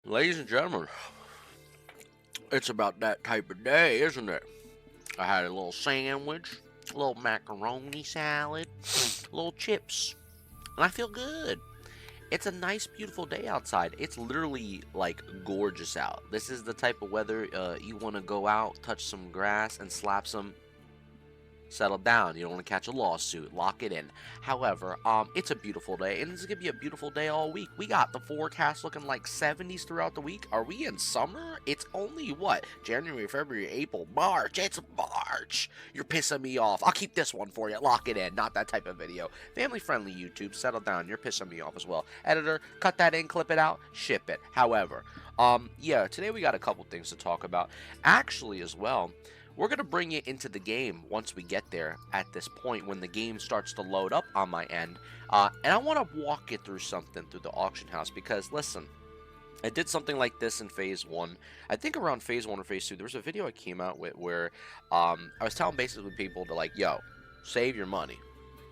Ladies and gentlemen, it's about that type of day, isn't it? I had a little sandwich, a little macaroni salad, a little chips, and I feel good. It's a nice, beautiful day outside. It's literally like gorgeous out. This is the type of weather you want to go out, touch some grass, and slap some settle down. You don't want to catch a lawsuit. Lock it in. However, it's a beautiful day, and it's gonna be a beautiful day all week. We got the forecast looking like 70s throughout the week. Are we in summer? It's only what? January, February, April, March. It's March. You're pissing me off. I'll keep this one for you. Lock it in. Not that type of video. Family friendly YouTube. Settle down. You're pissing me off as well. Editor, cut that in, clip it out, ship it. However, yeah, today we got a couple things to talk about. Actually, as well. We're going to bring it into the game once we get there at this point when the game starts to load up on my end. And I want to walk you through something through the auction house because, listen, I did something like this in Phase 1. I think around Phase 1 or Phase 2, there was a video I came out with where I was telling basically people to, like, yo, save your money.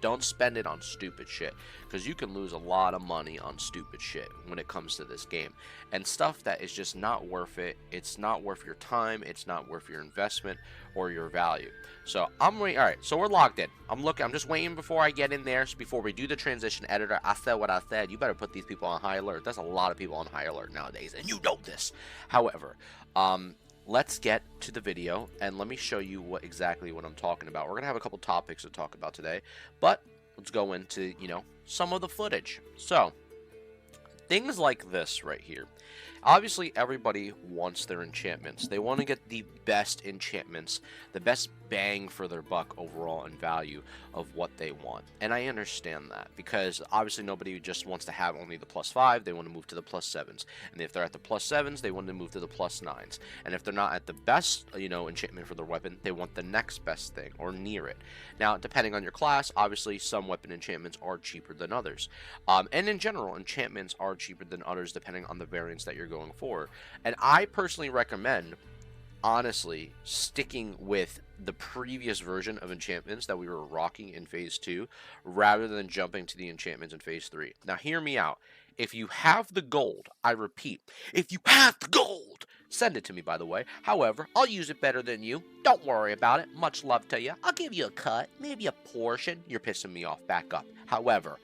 Don't spend it on stupid shit, because you can lose a lot of money on stupid shit when it comes to this game. And stuff that is just not worth it. It's not worth your time. It's not worth your investment or your value. So I'm waiting. All right, so we're logged in. I'm just waiting before I get in there. So before we do the transition editor, I said what I said. You better put these people on high alert. There's a lot of people on high alert nowadays, and you know this. However, let's get to the video and let me show you exactly what I'm talking about. We're gonna have a couple topics to talk about today, but let's go into some of the footage. So things like this right here. Obviously, everybody wants their enchantments. They want to get the best enchantments, the best bang for their buck overall in value of what they want. And I understand that because obviously nobody just wants to have only the +5. They want to move to the +7s. And if they're at the +7s, they want to move to the +9s. And if they're not at the best, enchantment for their weapon, they want the next best thing or near it. Now, depending on your class, obviously some weapon enchantments are cheaper than others. And in general, enchantments are cheaper than others depending on the variants that you're going for. And I personally recommend, honestly, sticking with the previous version of enchantments that we were rocking in Phase 2 rather than jumping to the enchantments in Phase 3. Now, hear me out. If you have the gold, I repeat, if you have the gold, send it to me, by the way. However, I'll use it better than you. Don't worry about it. Much love to you. I'll give you a cut, maybe a portion. You're pissing me off. Back up. However,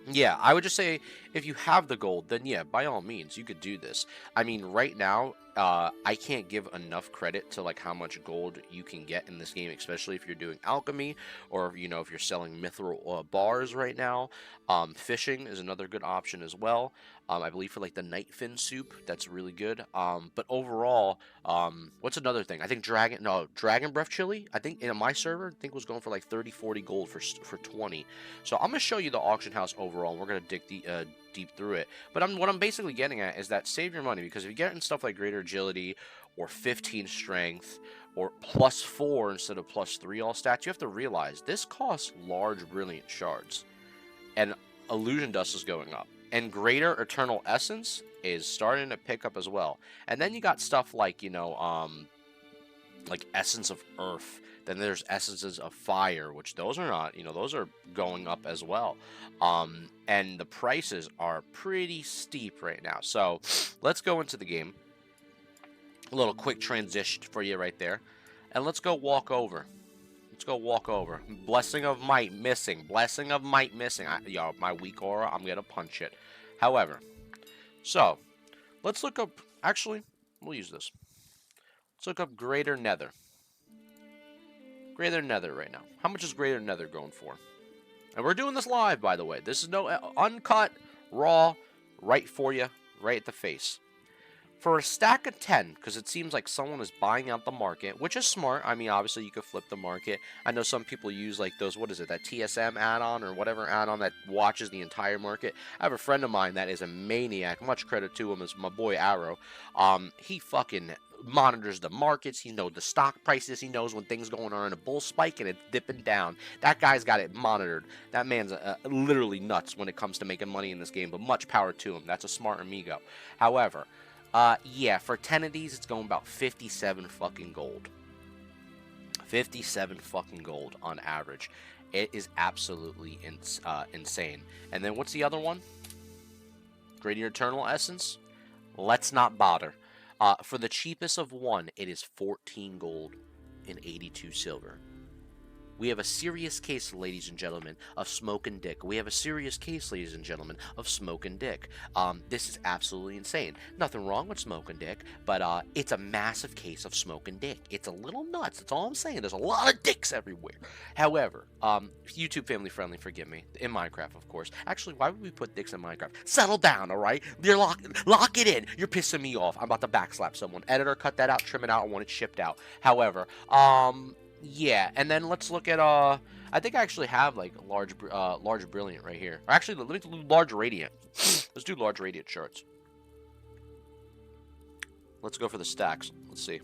yeah, I would just say if you have the gold, then yeah, by all means, you could do this. I mean, right now, I can't give enough credit to like how much gold you can get in this game, especially if you're doing alchemy or if you're selling mithril bars right now. Fishing is another good option as well. I believe for like the night fin soup, that's really good. But overall, what's another thing? I think dragon breath chili. I think in my server, I think was going for like 30, 40 gold for 20. So I'm gonna show you the auction house overall. And we're gonna dig deep through it. But what I'm basically getting at is that save your money, because if you get in stuff like greater agility or 15 strength or +4 instead of +3 all stats, you have to realize this costs large brilliant shards, and illusion dust is going up, and greater eternal essence is starting to pick up as well. And then you got stuff like like essence of earth. Then there's essences of fire, which those are not, those are going up as well. And the prices are pretty steep right now. So let's go into the game. A little quick transition for you right there. And let's go walk over. Let's go walk over. Blessing of Might missing. Blessing of Might missing. My weak aura, I'm going to punch it. However, so let's look up. Actually, we'll use this. Let's look up Greater Nether. Greater Nether right now. How much is Greater Nether going for? And we're doing this live, by the way. This is no uncut, raw, right for you, right at the face. For a stack of 10, because it seems like someone is buying out the market, which is smart. I mean, obviously, you could flip the market. I know some people use, like, those, what is it, that TSM add-on or whatever add-on that watches the entire market. I have a friend of mine that is a maniac. Much credit to him, is my boy Arrow. He fucking monitors the markets. He knows the stock prices. He knows when things going on in a bull spike and it's dipping down. That guy's got it monitored. That man's literally nuts when it comes to making money in this game, but much power to him. That's a smart amigo. However, yeah, for 10 of these, it's going about 57 fucking gold. 57 fucking gold on average. It is absolutely insane. And then what's the other one? Greater Eternal Essence. Let's not bother. For the cheapest of one, it is 14 gold and 82 silver. We have a serious case, ladies and gentlemen, of smoke and dick. We have a serious case, ladies and gentlemen, of smoke and dick. This is absolutely insane. Nothing wrong with smoke and dick, but it's a massive case of smoke and dick. It's a little nuts. That's all I'm saying. There's a lot of dicks everywhere. However, YouTube family friendly, forgive me. In Minecraft, of course. Actually, why would we put dicks in Minecraft? Settle down, all right? You're lock it in. You're pissing me off. I'm about to backslap someone. Editor, cut that out, trim it out. I want it shipped out. However, yeah, and then let's look at I think I actually have like large brilliant right here. Or actually, let me do large radiant. Let's do large radiant shards. Let's go for the stacks. Let's see.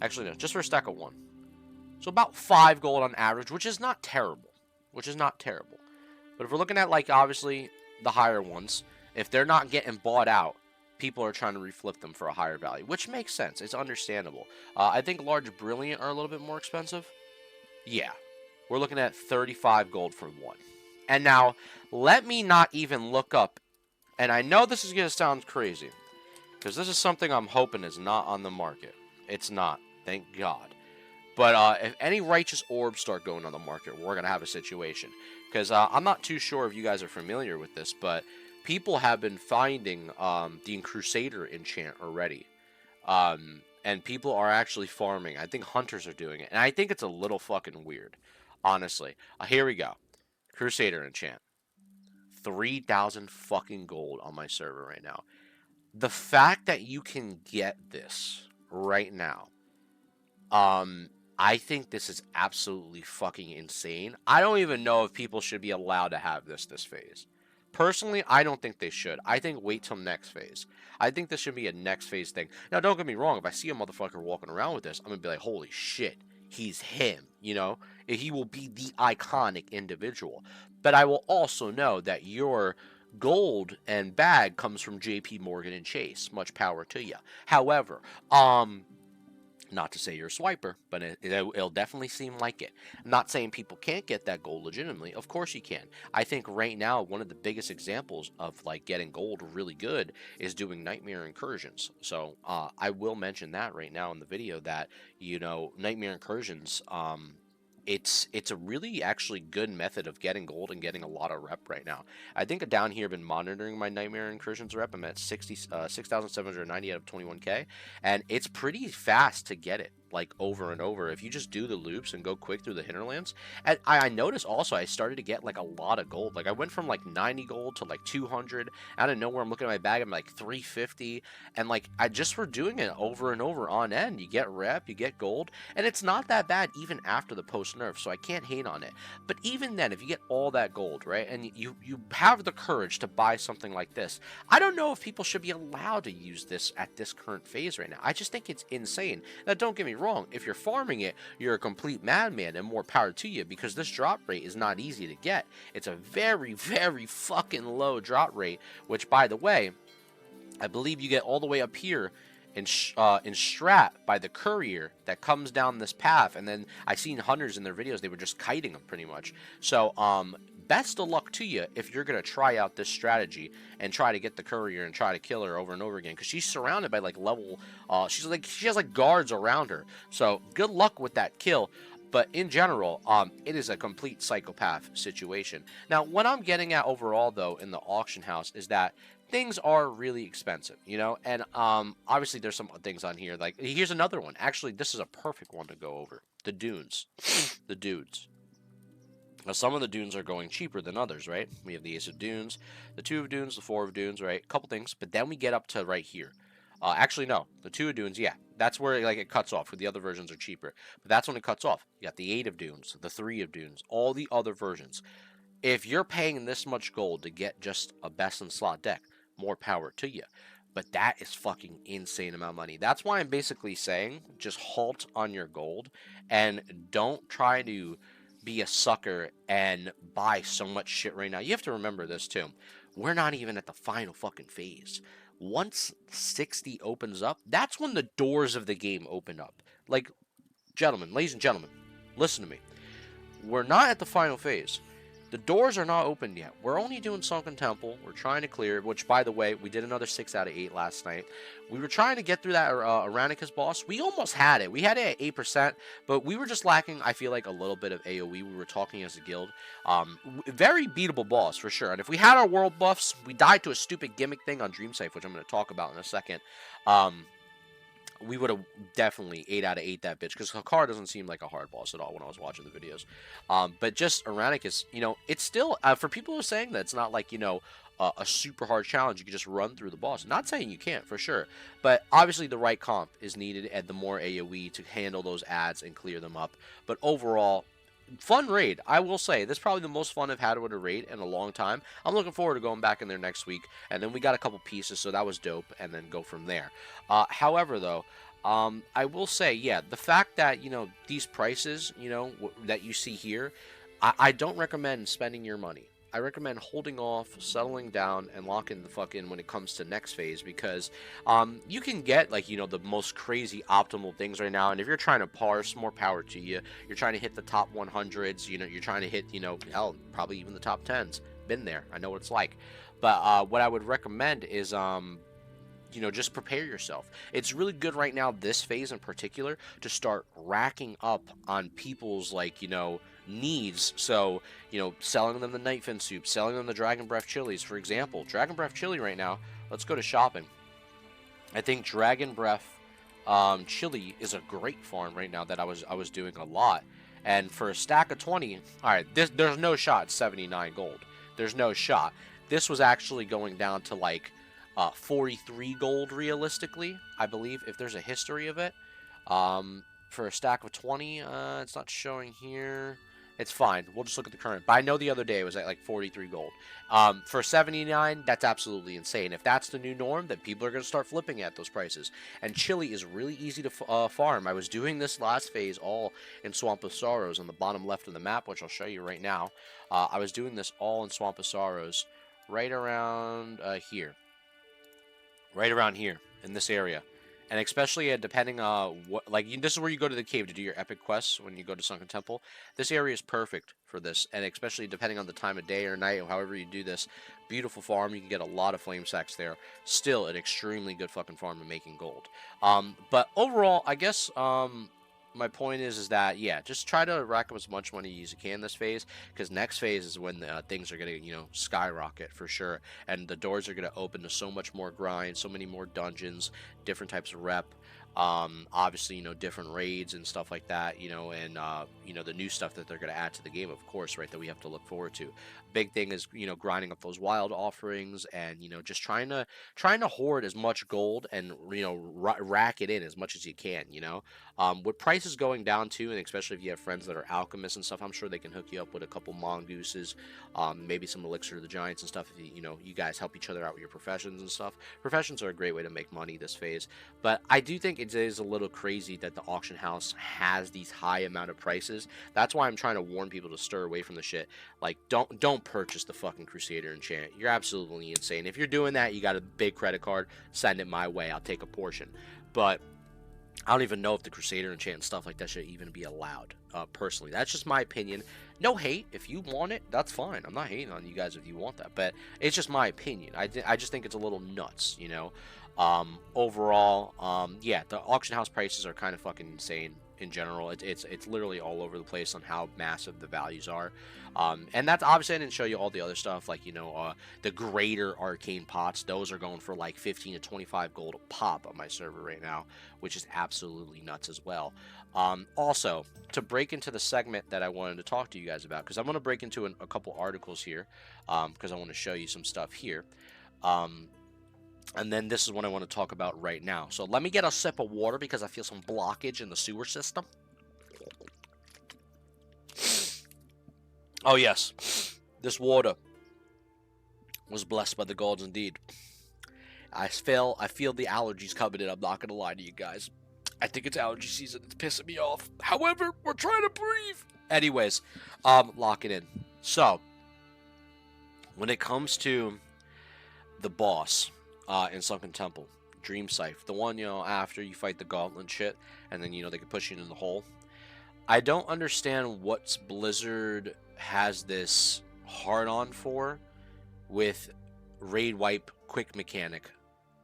Actually, no, just for a stack of 1. So about 5 gold on average, which is not terrible. Which is not terrible. But if we're looking at like obviously the higher ones, if they're not getting bought out, people are trying to reflip them for a higher value, which makes sense. It's understandable. I think large brilliant are a little bit more expensive. Yeah, we're looking at 35 gold for 1. And now, let me not even look up, and I know this is going to sound crazy, because this is something I'm hoping is not on the market. It's not, thank God. But if any righteous orbs start going on the market, we're going to have a situation. Because I'm not too sure if you guys are familiar with this, but people have been finding the Crusader enchant already. And people are actually farming. I think hunters are doing it. And I think it's a little fucking weird, honestly. Here we go. Crusader enchant. 3,000 fucking gold on my server right now. The fact that you can get this right now, I think this is absolutely fucking insane. I don't even know if people should be allowed to have this phase. Personally, I don't think they should. I think wait till next phase. I think this should be a next phase thing. Now, don't get me wrong. If I see a motherfucker walking around with this, I'm going to be like, holy shit, he's him, you know? He will be the iconic individual. But I will also know that your gold and bag comes from JP Morgan and Chase. Much power to you. However, not to say you're a swiper, but it'll definitely seem like it. I'm not saying people can't get that gold legitimately. Of course you can. I think right now one of the biggest examples of like getting gold really good is doing nightmare incursions. So I will mention that right now in the video that, you know, nightmare incursions, it's a really actually good method of getting gold and getting a lot of rep right now. I think down here I've been monitoring my nightmare incursions rep. I'm at 6,790 out of 21k, and it's pretty fast to get it like over and over if you just do the loops and go quick through the hinterlands. And I noticed also I started to get like a lot of gold. Like I went from like 90 gold to like 200 out of nowhere. I'm looking at my bag, I'm like 350, and like I just were doing it over and over on end. You get rep, you get gold, and it's not that bad even after the post nerf, so I can't hate on it. But even then, if you get all that gold, right, and you have the courage to buy something like this, I don't know if people should be allowed to use this at this current phase right now. I just think it's insane. Now, don't get me wrong, if you're farming it, you're a complete madman, and more power to you, because this drop rate is not easy to get. It's a very, very fucking low drop rate, which, by the way, I believe you get all the way up here in Strat by the courier that comes down this path, and then I seen hunters in their videos, they were just kiting them pretty much. So best of luck to you if you're gonna try out this strategy and try to get the courier and try to kill her over and over again, because she's surrounded by like level she has like guards around her, so good luck with that kill. But in general, it is a complete psychopath situation. Now, what I'm getting at overall, though, in the auction house is that things are really expensive, you know? And obviously there's some things on here. Like, here's another one. Actually, this is a perfect one to go over. The dunes. The dudes. Now, some of the dunes are going cheaper than others, right? We have the Ace of Dunes, the Two of Dunes, the Four of Dunes, right? A couple things. But then we get up to right here. Actually, no. The Two of Dunes, yeah. That's where like it cuts off, because the other versions are cheaper. But that's when it cuts off. You got the 8 of Dunes, the 3 of Dunes, all the other versions. If you're paying this much gold to get just a best in slot deck, more power to you. But that is fucking insane amount of money. That's why I'm basically saying just halt on your gold and don't try to be a sucker and buy so much shit right now. You have to remember this too. We're not even at the final fucking phase. Once 60 opens up, that's when the doors of the game open up. Like, gentlemen, ladies and gentlemen, listen to me. We're not at the final phase. The doors are not open yet. We're only doing Sunken Temple. We're trying to clear it, which, by the way, we did another 6 out of 8 last night. We were trying to get through that Eranikus boss. We almost had it. We had it at 8%, but we were just lacking, I feel like, a little bit of AoE. We were talking as a guild. Very beatable boss, for sure. And if we had our world buffs, we died to a stupid gimmick thing on Dreamsafe, which I'm going to talk about in a second. We would have definitely 8 out of 8 that bitch, because Hakar doesn't seem like a hard boss at all when I was watching the videos. But just Eranikus, you know, it's still, for people who are saying that it's not like, you know, a super hard challenge, you can just run through the boss. Not saying you can't, for sure. But obviously the right comp is needed and the more AoE to handle those ads and clear them up. But overall, fun raid. I will say, this is probably the most fun I've had with a raid in a long time. I'm looking forward to going back in there next week. And then we got a couple pieces, so that was dope. And then go from there. However, though, I will say, yeah, the fact that, you know, these prices, you know, that you see here, I don't recommend spending your money. I recommend holding off, settling down, and locking the fuck in when it comes to next phase, because you can get, like, you know, the most crazy optimal things right now, and if you're trying to parse, more power to you. You're trying to hit the top 100s, you know, you're trying to hit, you know, hell, probably even the top 10s. Been there. I know what it's like. But what I would recommend is, you know, just prepare yourself. It's really good right now, this phase in particular, to start racking up on people's, like, you know, needs. So, you know, selling them the Nightfin soup, selling them the Dragon Breath chilies, for example. Dragon Breath chili right now, let's go to shopping. I think Dragon Breath chili is a great farm right now that I was doing a lot. And for a stack of 20, all right, there's no shot it's 79 gold. There's no shot. This was actually going down to like 43 gold realistically, I believe, if there's a history of it. For a stack of 20, it's not showing here. It's fine. We'll just look at the current. But I know the other day it was at like 43 gold. For 79, that's absolutely insane. If that's the new norm, then people are going to start flipping at those prices. And chili is really easy to farm. I was doing this last phase all in Swamp of Sorrows on the bottom left of the map, which I'll show you right now. I was doing this all in Swamp of Sorrows right around here. Right around here in this area. And especially depending on what, like, this is where you go to the cave to do your epic quests when you go to Sunken Temple. This area is perfect for this, and especially depending on the time of day or night, or however you do this. Beautiful farm, you can get a lot of flame sacks there. Still, an extremely good fucking farm in making gold. But overall, I guess my point is that, yeah, just try to rack up as much money as you can this phase, because next phase is when things are going to, you know, skyrocket for sure, and the doors are going to open to so much more grind, so many more dungeons, different types of rep, obviously, you know, different raids and stuff like that, you know, and you know, the new stuff that they're going to add to the game, of course, right, that we have to look forward to. Big thing is, you know, grinding up those wild offerings, and, you know, just trying to hoard as much gold and, you know, rack it in as much as you can, you know. With prices going down too, and especially if you have friends that are alchemists and stuff, I'm sure they can hook you up with a couple mongooses, maybe some elixir of the giants and stuff. If you know, you guys help each other out with your professions and stuff. Professions are a great way to make money this phase, but I do think it is a little crazy that the auction house has these high amount of prices. That's why I'm trying to warn people to stir away from the shit. Like, don't purchase the fucking Crusader enchant. You're absolutely insane. If you're doing that, you got a big credit card, send it my way. I'll take a portion. But I don't even know if the Crusader enchant and stuff like that should even be allowed, personally. That's just my opinion. No hate. If you want it, that's fine. I'm not hating on you guys if you want that, but it's just my opinion. I just think it's a little nuts, you know. Overall, yeah, the auction house prices are kind of fucking insane in general. It's literally all over the place on how massive the values are. And that's obviously, I didn't show you all the other stuff, like, you know, the greater arcane pots. Those are going for like 15 to 25 gold a pop on my server right now, which is absolutely nuts as well. Also, to break into the segment that I wanted to talk to you guys about, because I'm going to break into a couple articles here, because I want to show you some stuff here. And then this is what I want to talk about right now. So let me get a sip of water because I feel some blockage in the sewer system. Oh yes, this water was blessed by the gods indeed. I feel the allergies coming in. I'm not gonna lie to you guys. I think it's allergy season. It's pissing me off. However, we're trying to breathe. Anyways, lock it in. So when it comes to the boss in Sunken Temple, Dream Scythe, the one, you know, after you fight the gauntlet shit, and then, you know, they can push you in the hole. I don't understand what Blizzard has this hard on for with raid wipe quick mechanic,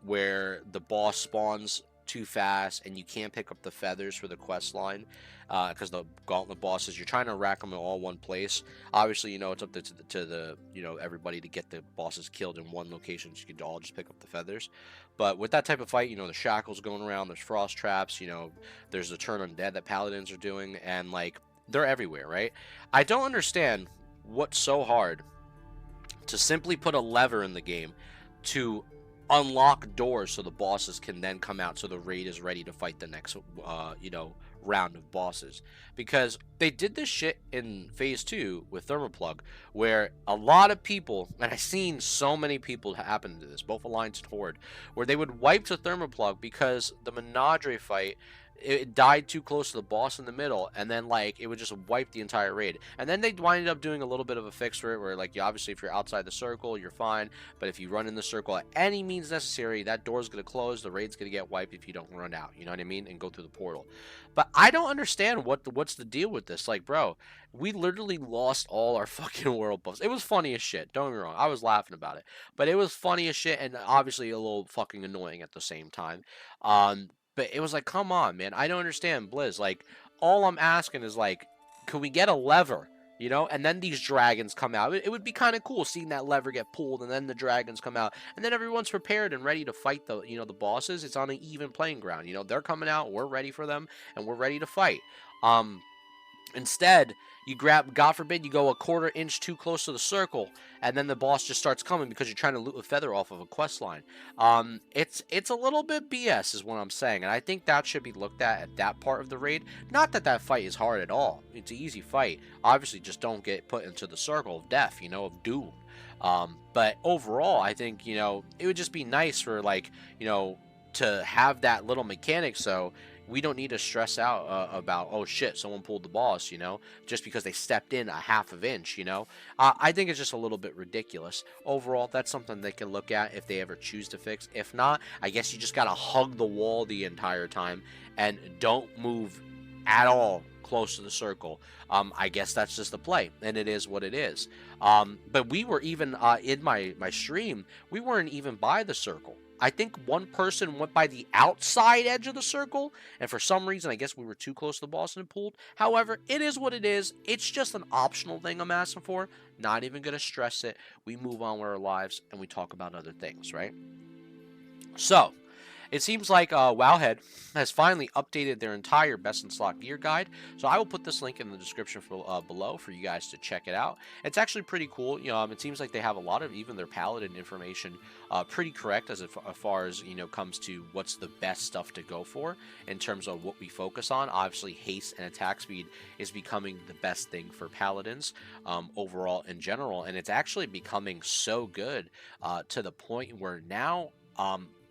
where the boss spawns too fast and you can't pick up the feathers for the quest line, because the gauntlet bosses, you're trying to rack them in all one place. Obviously, it's up to the everybody to get the bosses killed in one location, so you can all just pick up the feathers. But with that type of fight, the shackles going around, there's frost traps, there's the turn undead that paladins are doing, and like they're everywhere, right? I don't understand what's so hard to simply put a lever in the game to unlock doors so the bosses can then come out, so the raid is ready to fight the next round of bosses. Because they did this shit in phase 2 with Thermoplug, where a lot of people, and I've seen so many people happen to this, both Alliance and Horde, where they would wipe to Thermoplug because the Menadre fight, it died too close to the boss in the middle, and then like it would just wipe the entire raid. And then they wind up doing a little bit of a fix for it, where like obviously if you're outside the circle, you're fine, but if you run in the circle at any means necessary, that door's gonna close, the raid's gonna get wiped if you don't run out, you know what I mean, and go through the portal. But I don't understand what's the deal with this. Like, bro, we literally lost all our fucking world buffs. It was funny as shit, don't get me wrong, I was laughing about it, but it was funny as shit, and obviously a little fucking annoying at the same time. But it was like, come on, man. I don't understand, Blizz. Like, all I'm asking is, like, could we get a lever? And then these dragons come out. It would be kind of cool seeing that lever get pulled, and then the dragons come out, and then everyone's prepared and ready to fight the bosses. It's on an even playing ground. They're coming out, we're ready for them, and we're ready to fight. Instead, you grab, God forbid, you go a quarter inch too close to the circle, and then the boss just starts coming because you're trying to loot a feather off of a quest line. It's a little bit BS is what I'm saying, and I think that should be looked at that part of the raid. Not that that fight is hard at all. It's an easy fight. Obviously, just don't get put into the circle of death, of doom. But overall, I think, it would just be nice for, like, to have that little mechanic, so we don't need to stress out about, oh shit, someone pulled the boss, just because they stepped in a half of inch, I think it's just a little bit ridiculous. Overall, that's something they can look at if they ever choose to fix. If not, I guess you just gotta hug the wall the entire time and don't move at all close to the circle. I guess that's just the play, and it is what it is. But we were even in my stream, we weren't even by the circle. I think one person went by the outside edge of the circle, and for some reason, I guess we were too close to the boss and pulled. However, it is what it is. It's just an optional thing I'm asking for. Not even going to stress it. We move on with our lives, and we talk about other things, right? So, it seems like Wowhead has finally updated their entire best in slot gear guide, so I will put this link in the description below for you guys to check it out. It's actually pretty cool. It seems like they have a lot of even their paladin information pretty correct as far as comes to what's the best stuff to go for in terms of what we focus on. Obviously, haste and attack speed is becoming the best thing for paladins overall in general, and it's actually becoming so good to the point where now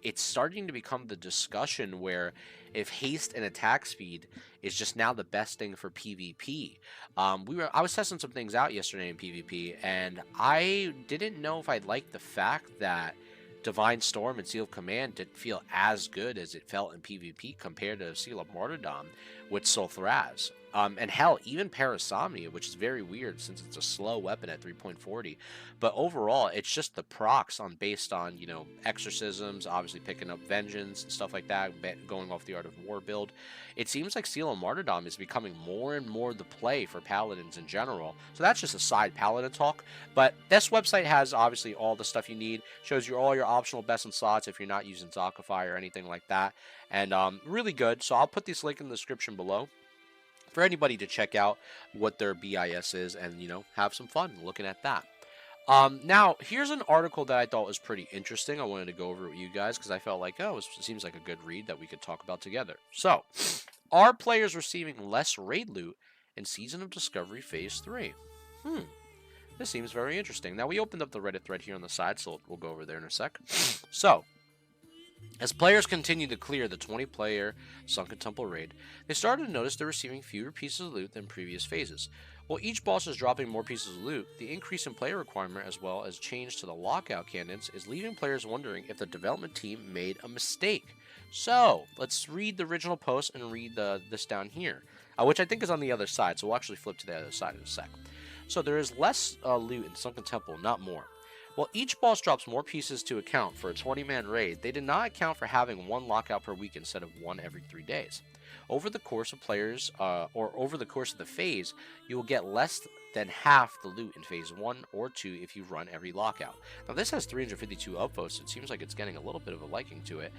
it's starting to become the discussion where if haste and attack speed is just now the best thing for PvP. I was testing some things out yesterday in PvP, and I didn't know if I'd like the fact that Divine Storm and Seal of Command didn't feel as good as it felt in PvP compared to Seal of Martyrdom with Sulthraz. And hell, even Parasomnia, which is very weird since it's a slow weapon at 3.40. But overall, it's just the procs based on, exorcisms, obviously picking up vengeance and stuff like that, going off the Art of War build. It seems like Seal of Martyrdom is becoming more and more the play for paladins in general. So that's just a side paladin talk. But this website has obviously all the stuff you need. Shows you all your optional best in slots if you're not using Zakify or anything like that. And really good. So I'll put this link in the description below for anybody to check out what their BIS is and, have some fun looking at that. Now, here's an article that I thought was pretty interesting. I wanted to go over it with you guys because I felt like, it seems like a good read that we could talk about together. So, are players receiving less raid loot in Season of Discovery Phase 3? This seems very interesting. Now, we opened up the Reddit thread here on the side, so we'll go over there in a sec. So, as players continue to clear the 20-player Sunken Temple raid, they started to notice they're receiving fewer pieces of loot than previous phases. While each boss is dropping more pieces of loot, the increase in player requirement as well as change to the lockout candidates is leaving players wondering if the development team made a mistake. So, let's read the original post and read this down here, which I think is on the other side, so we'll actually flip to the other side in a sec. So there is less loot in Sunken Temple, not more. While each boss drops more pieces to account for a 20-man raid, they did not account for having one lockout per week instead of one every 3 days. Over the course of over the course of the phase, you will get less than half the loot in phase 1 or 2 if you run every lockout. Now this has 352 upvotes, so it seems like it's getting a little bit of a liking to it.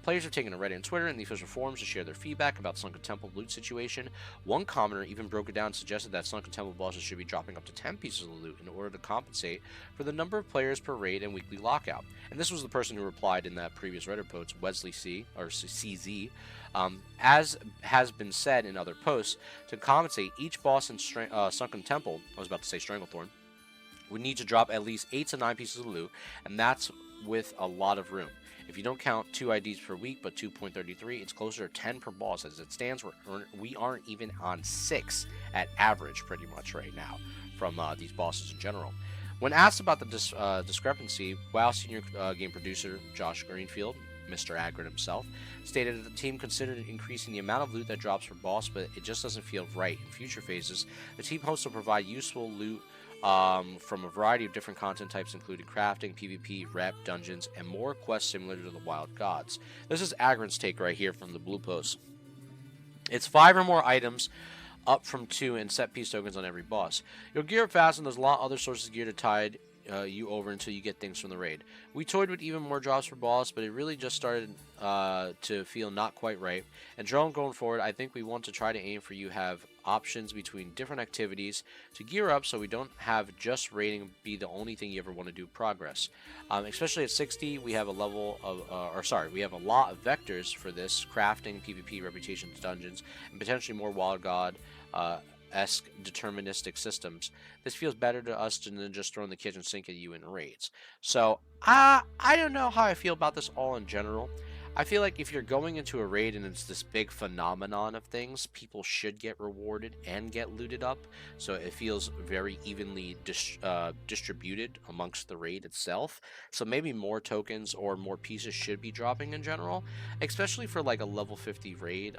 Players have taken to Reddit and Twitter and the official forums to share their feedback about Sunken Temple loot situation. One commenter even broke it down and suggested that Sunken Temple bosses should be dropping up to 10 pieces of loot in order to compensate for the number of players per raid and weekly lockout. And this was the person who replied in that previous Reddit post, Wesley C, or CZ. As has been said in other posts, to compensate, each boss in Sunken Temple, I was about to say Stranglethorn, would need to drop at least 8 to 9 pieces of loot, and that's with a lot of room. If you don't count 2 IDs per week, but 2.33, it's closer to 10 per boss. As it stands, we aren't even on 6 at average pretty much right now from these bosses in general. When asked about the discrepancy, WoW senior game producer Josh Greenfield, Mr. Agron himself, stated that the team considered increasing the amount of loot that drops per boss, but it just doesn't feel right. In future phases, the team hopes to provide useful loot from a variety of different content types, including crafting, PvP, rep, dungeons, and more quests similar to the Wild Gods. This is Agron's take right here from the Blue Post. It's 5 or more items, up from 2, and set piece tokens on every boss. You'll gear up fast, and there's a lot of other sources of gear to tide you over until you get things from the raid. We toyed with even more drops for boss, but it really just started to feel not quite right. And going forward, I think we want to try to aim for you have options between different activities to gear up, so we don't have just raiding be the only thing you ever want to do progress. Especially at 60, we have a level of, we have a lot of vectors for this: crafting, PvP, reputations, dungeons, and potentially more Wild God esque deterministic systems. This feels better to us than just throwing the kitchen sink at you in raids. So I don't know how I feel about this all in general. I feel like if you're going into a raid and it's this big phenomenon of things, people should get rewarded and get looted up, so it feels very evenly distributed amongst the raid itself. So maybe more tokens or more pieces should be dropping in general, especially for like a level 50 raid.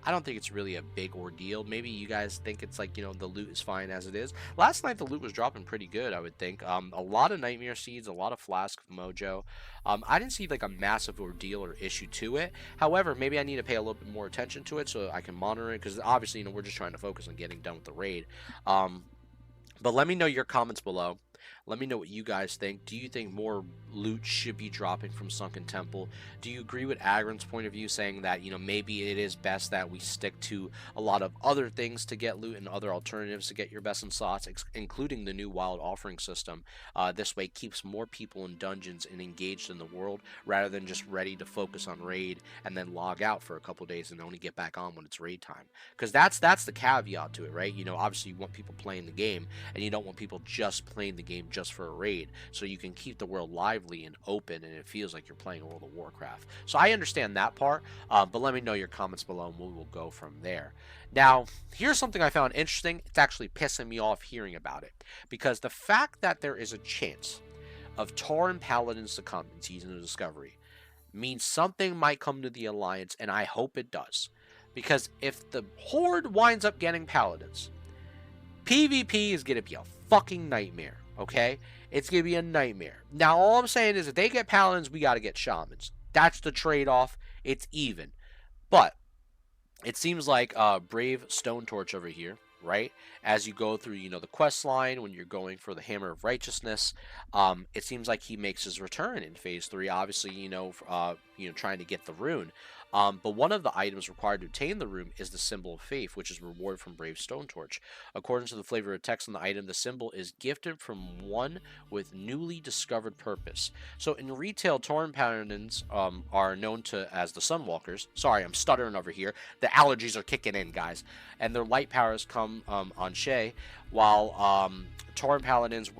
I don't think it's really a big ordeal. Maybe you guys think it's like, the loot is fine as it is. Last night, the loot was dropping pretty good, I would think. A lot of Nightmare Seeds, a lot of Flask of Mojo. I didn't see like a massive ordeal or issue to it. However, maybe I need to pay a little bit more attention to it so I can monitor it, because obviously, we're just trying to focus on getting done with the raid. But let me know your comments below. Let me know what you guys think. Do you think more loot should be dropping from Sunken Temple? Do you agree with Agron's point of view, saying that, maybe it is best that we stick to a lot of other things to get loot and other alternatives to get your best in slots, including the new wild offering system? This way keeps more people in dungeons and engaged in the world, rather than just ready to focus on raid and then log out for a couple days and only get back on when it's raid time. Because that's the caveat to it, right? Obviously you want people playing the game, and you don't want people just playing the game just for a raid, so you can keep the world lively and open and it feels like you're playing World of Warcraft. So I understand that part, but let me know your comments below and we will go from there. Now, here's something I found interesting. It's actually pissing me off hearing about it, because the fact that there is a chance of Tauren Paladins to come in Season of Discovery means something might come to the Alliance, and I hope it does. Because if the Horde winds up getting Paladins, PvP is going to be a fucking nightmare, okay? It's going to be a nightmare. Now, all I'm saying is if they get Paladins, we got to get Shamans. That's the trade-off. It's even. But it seems like Brave Stone Torch over here, right? As you go through, the quest line, when you're going for the Hammer of Righteousness, it seems like he makes his return in Phase 3, obviously, trying to get the rune. But one of the items required to obtain the rune is the Symbol of Faith, which is reward from Brave Stone Torch. According to the flavor of text on the item, the symbol is gifted from one with newly discovered purpose. So in retail, Tauren Paladins are known as the Sunwalkers. Sorry, I'm stuttering over here. The allergies are kicking in, guys. And their light powers come on Shay, while Tauren Paladins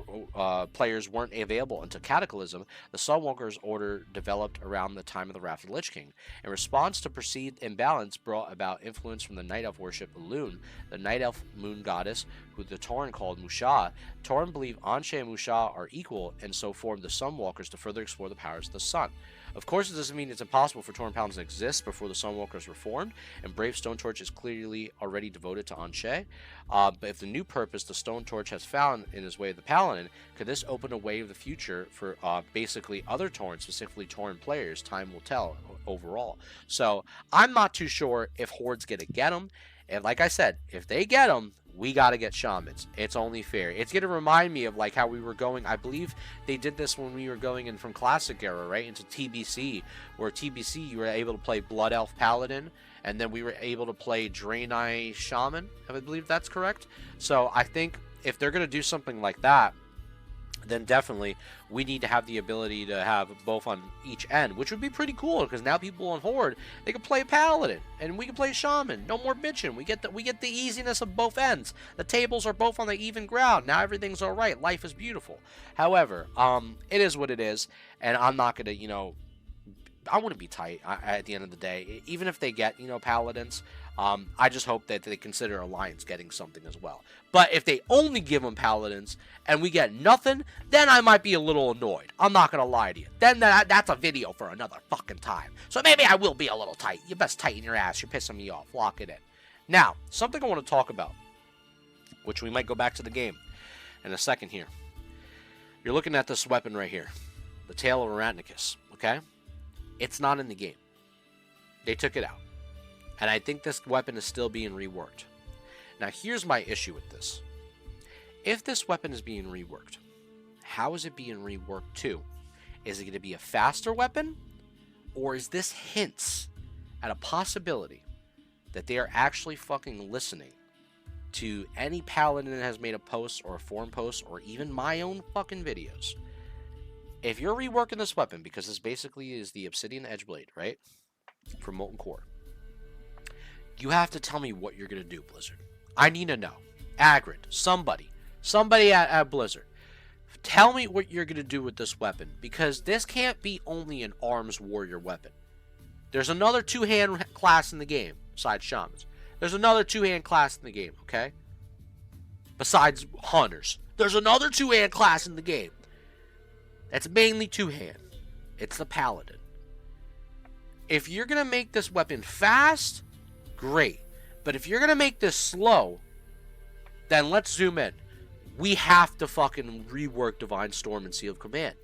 players weren't available until Cataclysm. The Sunwalkers order developed around the time of the Wrath of the Lich King. In response to perceived imbalance brought about influence from the Night Elf worship Elune, the Night Elf moon goddess, who the Tauren called Musha. Tauren believe Anshe and Musha are equal, and so formed the Sunwalkers to further explore the powers of the sun. Of course, it doesn't mean it's impossible for Tauren Paladins to exist before the Sunwalkers were formed, and Brave Stone Torch is clearly already devoted to Anshe. But if the new purpose the Stone Torch has found in his way of the Paladin, could this open a way of the future for basically other Tauren, specifically Tauren players? Time will tell overall. So I'm not too sure if Horde's going to get them. And like I said, if they get them, we got to get Shamans. It's only fair. It's going to remind me of like how we were going. I believe they did this when we were going in from Classic Era, right, into TBC, where TBC you were able to play Blood Elf Paladin, and then we were able to play Draenei Shaman. I believe that's correct. So I think if they're going to do something like that, then definitely we need to have the ability to have both on each end, which would be pretty cool because now people on Horde, they can play Paladin and we can play Shaman. No more bitching. We get the easiness of both ends. The tables are both on the even ground. Now everything's all right. Life is beautiful. However, it is what it is, and I'm not gonna, I wouldn't be tight at the end of the day, even if they get, Paladins. I just hope that they consider Alliance getting something as well. But if they only give them Paladins and we get nothing, then I might be a little annoyed. I'm not going to lie to you. Then that's a video for another fucking time. So maybe I will be a little tight. You best tighten your ass. You're pissing me off. Lock it in. Now, something I want to talk about, which we might go back to the game in a second here. You're looking at this weapon right here. The Tail of Eranikus, okay? It's not in the game. They took it out. And I think this weapon is still being reworked. Now, here's my issue with this. If this weapon is being reworked, how is it being reworked to? Is it going to be a faster weapon? Or is this hints at a possibility that they are actually fucking listening to any Paladin that has made a post or a forum post or even my own fucking videos? If you're reworking this weapon, because this basically is the Obsidian Edgeblade, right? From Molten Core. You have to tell me what you're going to do, Blizzard. I need to know. Agrid, somebody at Blizzard. Tell me what you're going to do with this weapon, because this can't be only an arms warrior weapon. There's another two-hand class in the game, besides Shamans. There's another two-hand class in the game, okay? Besides Hunters. There's another two-hand class in the game. That's mainly two-hand. It's the Paladin. If you're going to make this weapon fast, great. But if you're going to make this slow, then let's zoom in. We have to fucking rework Divine Storm and Seal of Command.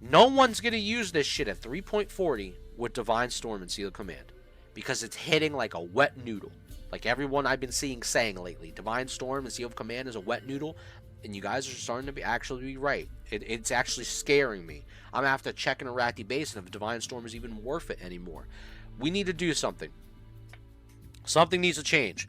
No one's going to use this shit at 3.40 with Divine Storm and Seal of Command, because it's hitting like a wet noodle. Like everyone I've been saying lately, Divine Storm and Seal of Command is a wet noodle, and you guys are starting to actually be right. It's actually scaring me. I'm going to have to check in Arathi Basin if Divine Storm is even worth it anymore. We need to do something. Something needs to change.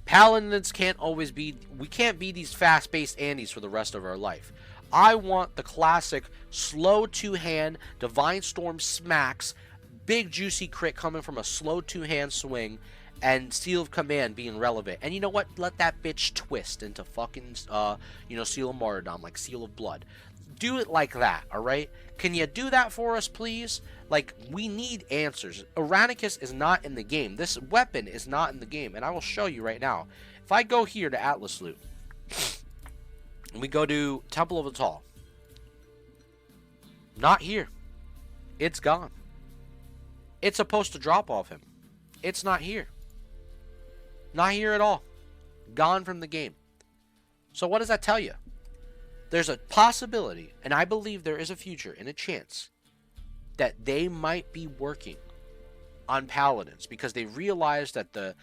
Paladins can't always be... We can't be these fast-paced Andes for the rest of our life. I want the classic slow two-hand, Divine Storm smacks, big juicy crit coming from a slow two-hand swing, and Seal of Command being relevant. And you know what? Let that bitch twist into fucking, Seal of Martyrdom, like Seal of Blood. Do it like that, alright? Can you do that for us, please? Like, we need answers. Eranikus is not in the game. This weapon is not in the game, and I will show you right now. If I go here to Atlas Loot, and we go to Temple of Atal, not here. It's gone. It's supposed to drop off him. It's not here. Not here at all. Gone from the game. So what does that tell you? There's a possibility, and I believe there is a future and a chance that they might be working on Paladins, because they realize that the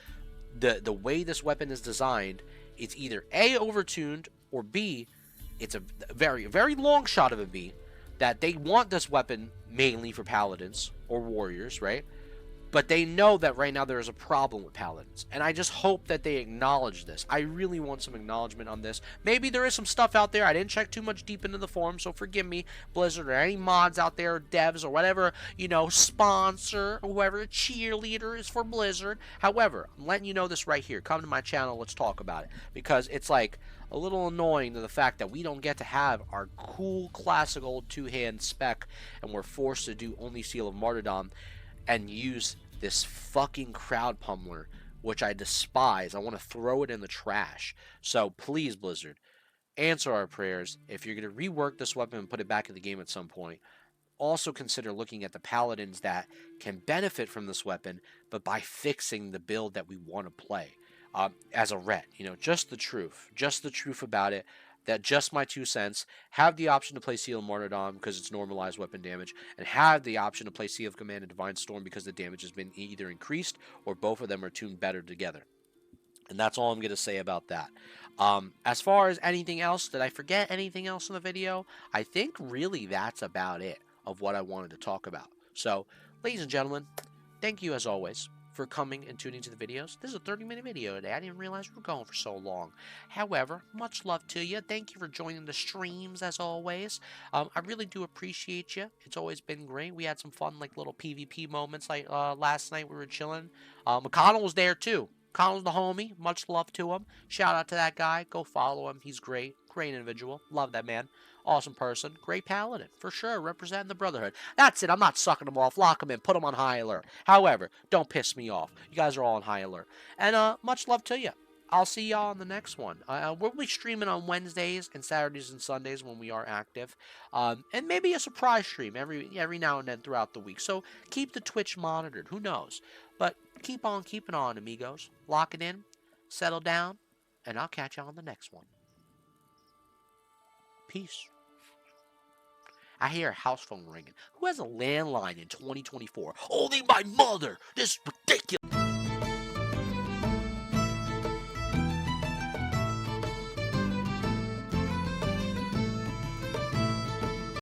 way this weapon is designed, it's either A, overtuned, or B, it's a very, very long shot of a B, that they want this weapon mainly for Paladins or Warriors, right? But they know that right now there is a problem with Paladins. And I just hope that they acknowledge this. I really want some acknowledgement on this. Maybe there is some stuff out there. I didn't check too much deep into the forum, so forgive me, Blizzard, or any mods out there, devs, or whatever, sponsor, or whoever, cheerleader is for Blizzard. However, I'm letting you know this right here. Come to my channel, let's talk about it. Because it's like a little annoying to the fact that we don't get to have our cool, classic old two-hand spec, and we're forced to do only Seal of Martyrdom and use this fucking crowd pummeler, which I despise. I want to throw it in the trash. So please, Blizzard, answer our prayers. If you're going to rework this weapon and put it back in the game at some point, also consider looking at the paladins that can benefit from this weapon, but by fixing the build that we want to play. As a ret, just the truth about it. That just my 2 cents. Have the option to play Seal of Martyrdom because it's normalized weapon damage, and have the option to play Seal of Command and Divine Storm because the damage has been either increased or both of them are tuned better together. And that's all I'm going to say about that. As far as anything else, did I forget anything else in the video? I think really that's about it of what I wanted to talk about. So, ladies and gentlemen, thank you as always for coming and tuning to the videos. This is a 30-minute video today. I didn't realize we were going for so long. However, much love to you. Thank you for joining the streams as always. I really do appreciate you. It's always been great. We had some fun like little PvP moments like last night we were chilling. McConnell was there too. Colin's the homie. Much love to him. Shout out to that guy. Go follow him. He's great. Great individual. Love that man. Awesome person. Great paladin. For sure. Representing the brotherhood. That's it. I'm not sucking them off. Lock them in. Put them on high alert. However, don't piss me off. You guys are all on high alert. And much love to you. I'll see y'all on the next one. We'll be streaming on Wednesdays and Saturdays and Sundays when we are active. And maybe a surprise stream every now and then throughout the week. So keep the Twitch monitored. Who knows? But keep on keeping on, amigos. Lock it in. Settle down. And I'll catch you on the next one. Peace. I hear a house phone ringing. Who has a landline in 2024? Only my mother! This is ridiculous!